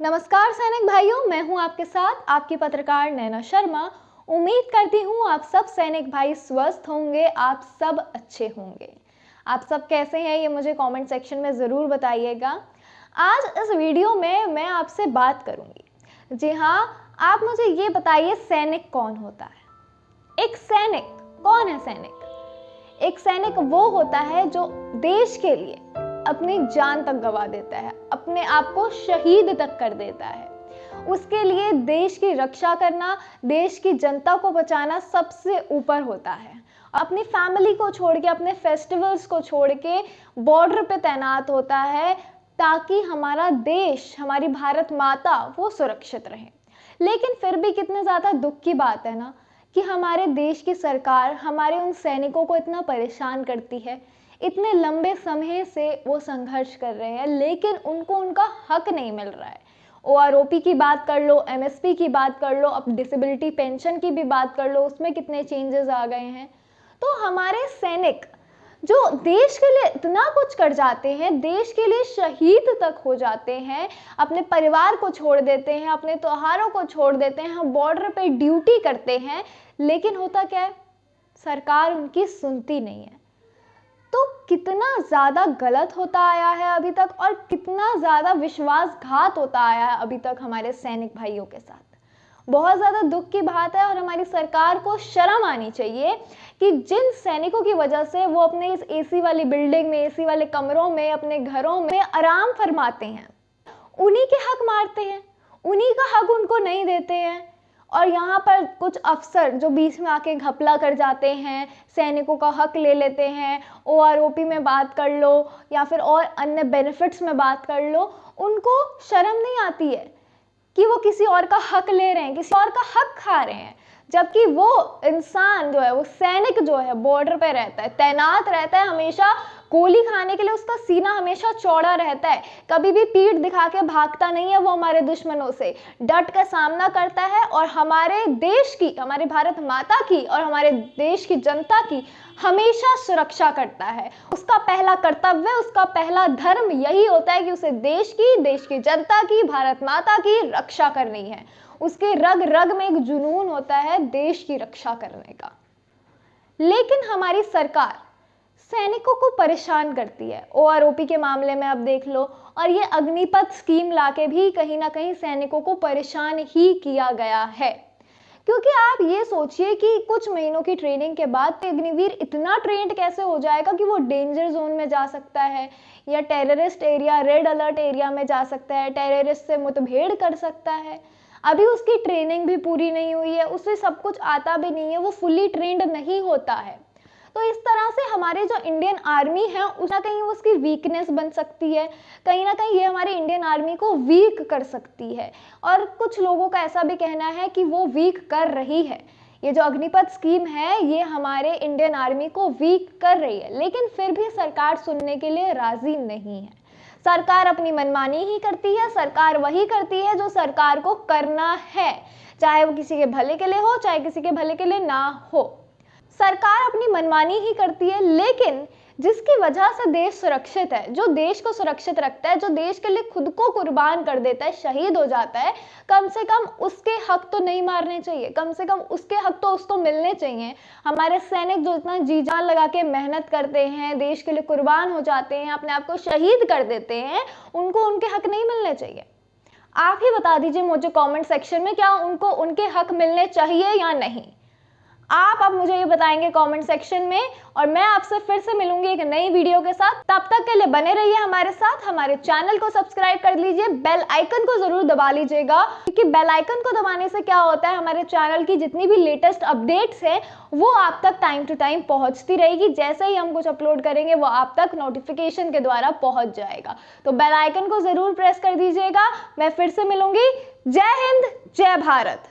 नमस्कार सैनिक भाइयों, मैं हूं आपके साथ आपकी पत्रकार नैना शर्मा। उम्मीद करती हूं आप सब सैनिक भाई स्वस्थ होंगे, आप सब अच्छे होंगे। आप सब कैसे हैं ये मुझे कमेंट सेक्शन में ज़रूर बताइएगा। आज इस वीडियो में मैं आपसे बात करूंगी। जी हाँ, आप मुझे ये बताइए, सैनिक कौन होता है? एक सैनिक कौन है? एक सैनिक वो होता है जो देश के लिए अपनी जान तक गवा देता है, अपने आप को शहीद तक कर देता है। उसके लिए देश की रक्षा करना, देश की जनता को बचाना सबसे ऊपर होता है। अपनी फैमिली को छोड़ के, अपने फेस्टिवल्स को छोड़ के बॉर्डर पे तैनात होता है ताकि हमारा देश, हमारी भारत माता वो सुरक्षित रहे। लेकिन फिर भी कितने ज़्यादा दुख की बात है ना कि हमारे देश की सरकार हमारे उन सैनिकों को इतना परेशान करती है। इतने लंबे समय से वो संघर्ष कर रहे हैं लेकिन उनको उनका हक नहीं मिल रहा है। OROP की बात कर लो, MSP की बात कर लो, अब डिसेबिलिटी पेंशन की भी बात कर लो, उसमें कितने चेंजेस आ गए हैं। तो हमारे सैनिक जो देश के लिए इतना कुछ कर जाते हैं, देश के लिए शहीद तक हो जाते हैं, अपने परिवार को छोड़ देते हैं, अपने त्योहारों को छोड़ देते हैं, हम बॉर्डर पे ड्यूटी करते हैं, लेकिन होता क्या है? सरकार उनकी सुनती नहीं है। तो कितना ज़्यादा गलत होता आया है अभी तक और कितना ज़्यादा विश्वासघात होता आया है अभी तक हमारे सैनिक भाइयों के साथ। बहुत ज़्यादा दुख की बात है और हमारी सरकार को शर्म आनी चाहिए कि जिन सैनिकों की वजह से वो अपने इस AC वाली बिल्डिंग में, AC वाले कमरों में, अपने घरों में आराम फरमाते हैं, उन्हीं के हक मारते हैं, उन्हीं का हक उनको नहीं देते हैं। और यहाँ पर कुछ अफसर जो बीच में आके घपला कर जाते हैं, सैनिकों का हक ले लेते हैं, OROP में बात कर लो या फिर और अन्य बेनिफिट्स में बात कर लो, उनको शर्म नहीं आती है कि वो किसी और का हक ले रहे हैं, किसी और का हक खा रहे हैं। जबकि वो इंसान जो है, वो सैनिक जो है, बॉर्डर पे रहता है, तैनात रहता है, हमेशा गोली खाने के लिए उसका सीना हमेशा चौड़ा रहता है, कभी भी पीठ दिखा के भागता नहीं है। वो हमारे दुश्मनों से डट कर सामना करता है और हमारे देश की, हमारे भारत माता की और हमारे देश की जनता की हमेशा सुरक्षा करता है। उसका पहला कर्तव्य, उसका पहला धर्म यही होता है कि उसे देश की जनता की, भारत माता की रक्षा करनी है। उसके रग रग में एक जुनून होता है देश की रक्षा करने का। लेकिन हमारी सरकार सैनिकों को परेशान करती है। OROP के मामले में अब देख लो, और ये अग्निपथ स्कीम लाके भी कहीं ना कहीं सैनिकों को परेशान ही किया गया है। क्योंकि आप ये सोचिए कि कुछ महीनों की ट्रेनिंग के बाद अग्निवीर इतना ट्रेंड कैसे हो जाएगा कि वो डेंजर जोन में जा सकता है या terrorist area, red alert area में जा सकता है, टेररिस्ट से मुठभेड़ कर सकता है। अभी उसकी ट्रेनिंग भी पूरी नहीं हुई है, उसे सब कुछ आता भी नहीं है, वो फुली ट्रेंड नहीं होता है। तो इस तरह से हमारे जो इंडियन आर्मी है, उसना कहीं उसकी वीकनेस बन सकती है, कहीं ना कहीं ये हमारी इंडियन आर्मी को वीक कर सकती है। और कुछ लोगों का ऐसा भी कहना है कि वो वीक कर रही है। ये जो अग्निपथ स्कीम है, ये हमारे इंडियन आर्मी को वीक कर रही है, लेकिन फिर भी सरकार सुनने के लिए राजी नहीं है। सरकार अपनी मनमानी ही करती है। सरकार वही करती है जो सरकार को करना है, चाहे वो किसी के भले के लिए हो, चाहे किसी के भले के लिए ना हो। सरकार अपनी मनमानी ही करती है, लेकिन जिसकी वजह से देश सुरक्षित है, जो देश को सुरक्षित रखता है, जो देश के लिए खुद को कुर्बान कर देता है, शहीद हो जाता है, कम से कम उसके हक तो नहीं मारने चाहिए, कम से कम उसके हक तो उसको मिलने चाहिए। हमारे सैनिक जो इतना जी जान लगा के मेहनत करते हैं, देश के लिए कुर्बान हो जाते हैं, अपने आप को शहीद कर देते हैं, उनको उनके हक नहीं मिलने चाहिए। आप ही बता दीजिए मुझे कमेंट सेक्शन में, क्या उनको उनके हक मिलने चाहिए या नहीं? आप अब मुझे ये बताएंगे कमेंट सेक्शन में, और मैं आपसे फिर से मिलूंगी एक नई वीडियो के साथ। तब तक के लिए बने रहिए हमारे साथ। हमारे चैनल को सब्सक्राइब कर लीजिए, बेल आइकन को जरूर दबा लीजिएगा, क्योंकि बेल आइकन को दबाने से क्या होता है, हमारे चैनल की जितनी भी लेटेस्ट अपडेट्स है वो आप तक टाइम टू टाइम पहुंचती रहेगी। जैसे ही हम कुछ अपलोड करेंगे वो आप तक नोटिफिकेशन के द्वारा पहुंच जाएगा। तो बेल आइकन को जरूर प्रेस कर दीजिएगा। मैं फिर से मिलूंगी। जय हिंद, जय भारत।